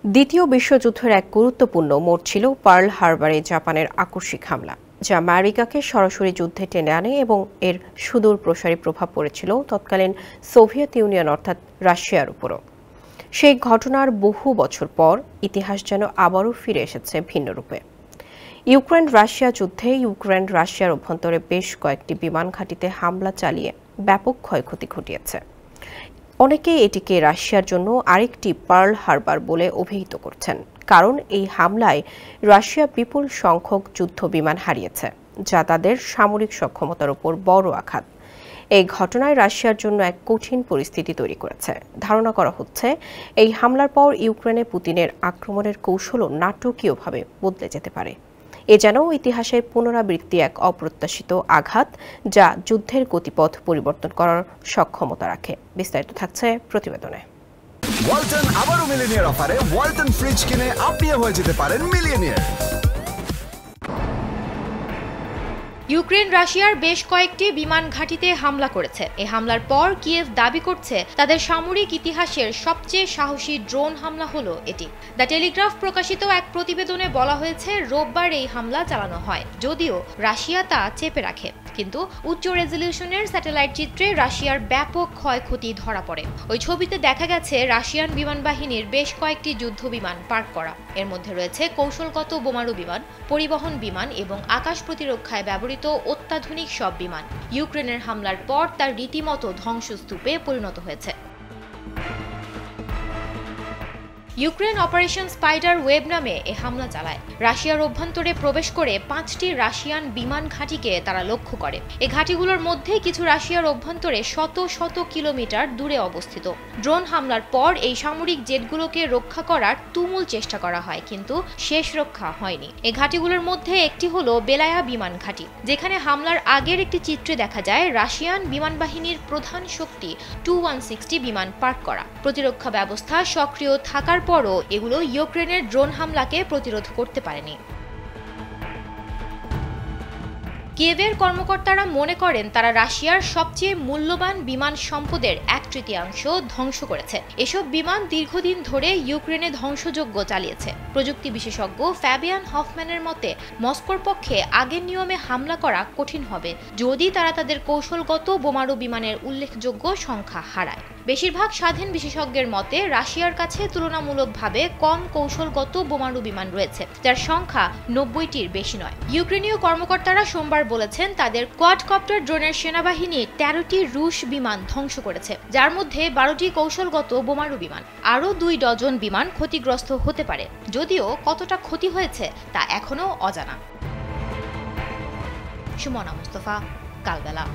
দ্বিতীয় বিশ্বযুদ্ধের এক গুরুত্বপূর্ণ মোড় ছিল পার্ল হারবারে জাপানের আকস্মিক হামলা, যা আমেরিকাকে সরাসরি যুদ্ধে টেনে আনে এবং এর সুদূর প্রসারী প্রভাব পড়েছিল তৎকালীন সোভিয়েত ইউনিয়ন অর্থাৎ রাশিয়ার উপরও। সেই ঘটনার বহু বছর পর ইতিহাস যেন আবারও ফিরে এসেছে ভিন্ন রূপে। ইউক্রেন রাশিয়া যুদ্ধে ইউক্রেন রাশিয়ার অভ্যন্তরে বেশ কয়েকটি বিমান ঘাঁটিতে হামলা চালিয়ে ব্যাপক ক্ষয়ক্ষতি ঘটিয়েছে। অনেকেই এটিকে রাশিয়ার জন্য আরেকটি পার্ল হারবার বলে অভিহিত করছেন, কারণ এই হামলায় রাশিয়া বিপুল সংখ্যক যুদ্ধ বিমান হারিয়েছে, যা তাদের সামরিক সক্ষমতার উপর বড় আঘাত। এই ঘটনায় রাশিয়ার জন্য এক কঠিন পরিস্থিতি তৈরি করেছে। ধারণা করা হচ্ছে এই হামলার পর ইউক্রেনে পুতিনের আক্রমণের কৌশলও নাটকীয়ভাবে বদলে যেতে পারে। এ যেন ইতিহাসের পুনরাবৃত্তি, এক অপ্রত্যাশিত আঘাত যা যুদ্ধের গতিপথ পরিবর্তন করার সক্ষমতা রাখে। বিস্তারিত থাকছে প্রতিবেদনে। ওয়ালটন আবারও মিলিয়নিয়ার অফারে ওয়ালটন ফ্রিজ কিনে আপনিও হয়ে যেতে পারেন মিলিয়নিয়ার। ইউক্রেন রাশিয়ার বেশ কয়েকটি বিমান ঘাঁটিতে হামলা করেছে। এই হামলার পর কিয়েভ দাবি করছে তাদের সামরিক ইতিহাসের সবচেয়ে সাহসী ড্রোন হামলা হলো এটি। দ্য টেলিগ্রাফ প্রকাশিত এক প্রতিবেদনে বলা হয়েছে, রোববার এই হামলা চালানো হয়, যদিও রাশিয়া তা চেপে রাখে। কিন্তু উচ্চ রেজলিউশনের স্যাটেলাইট চিত্রে রাশিয়ার ব্যাপক ক্ষয়ক্ষতি ধরা পড়ে। ওই ছবিতে দেখা গেছে রাশিয়ান বিমান বাহিনীর বেশ কয়েকটি যুদ্ধ বিমান পার্ক করা। এর মধ্যে রয়েছে কৌশলগত বোমারু বিমান, পরিবহন বিমান এবং আকাশ প্রতিরক্ষায় ব্যবহৃত অত্যাধুনিক সব বিমান। ইউক্রেনের হামলার পর তার রীতিমতো ধ্বংসস্তূপে পরিণত হয়েছে। ইউক্রেন অপারেশন স্পাইডার ওয়েব নামে এ হামলা চালায়। রাশিয়ার অভ্যন্তরে প্রবেশ করে 5টি রাশিয়ান বিমান ঘাঁটিকে তারা লক্ষ্য করে। এই ঘাঁটিগুলোর মধ্যে কিছু রাশিয়ার অভ্যন্তরে শত শত কিলোমিটার দূরে অবস্থিত। ড্রোন হামলার পর এই সামরিক জেটগুলোকে রক্ষা করার তুমুল চেষ্টা করা হয়, কিন্তু শেষ রক্ষা হয়নি। এই ঘাঁটিগুলোর মধ্যে একটি হলো বেলায়া বিমান ঘাঁটি, যেখানে হামলার আগের একটি চিত্রে দেখা যায় রাশিয়ান বিমান বাহিনীর প্রধান শক্তি Tu-160 বিমান পার্ক করা। প্রতিরক্ষা ব্যবস্থা সক্রিয় থাকার পরও এগুলো ইউক্রেনের ড্রোন হামলাকে প্রতিরোধ করতে পারেনি। কিয়েভের কর্মকর্তারা মনে করেন তারা রাশিয়ার সবচেয়ে মূল্যবান বিমান সম্পদের 1/3 ধ্বংস করেছে। এসব বিমান দীর্ঘদিন ধরে ইউক্রেনে ধ্বংসযজ্ঞ চালিয়েছে। প্রযুক্তি বিশেষজ্ঞ ফ্যাবিয়ান হফম্যানের মতে, মস্কোর পক্ষে আগের নিয়মে হামলা করা কঠিন হবে যদি তারা তাদের কৌশলগত বোমারু বিমানের উল্লেখযোগ্য সংখ্যা হারায়। বেশিরভাগ স্বাধীন বিশেষজ্ঞের মতে রাশিয়ার কাছে তুলনামূলকভাবে কম কৌশলগত বোমারু বিমান রয়েছে, যার সংখ্যা 90টির বেশি নয়। ইউক্রেনীয় কর্মকর্তারা সোমবার বলেছেন তাদের কোয়াডকপ্টার ড্রোনের সেনাবাহিনী 13টি রুশ বিমান ধ্বংস করেছে, যার মধ্যে 12টি কৌশলগত বোমারু বিমান। আরও 2 ডজন বিমান ক্ষতিগ্রস্ত হতে পারে, যদিও কতটা ক্ষতি হয়েছে তা এখনও অজানা। সুমনা মুস্তফা, কালবেলা।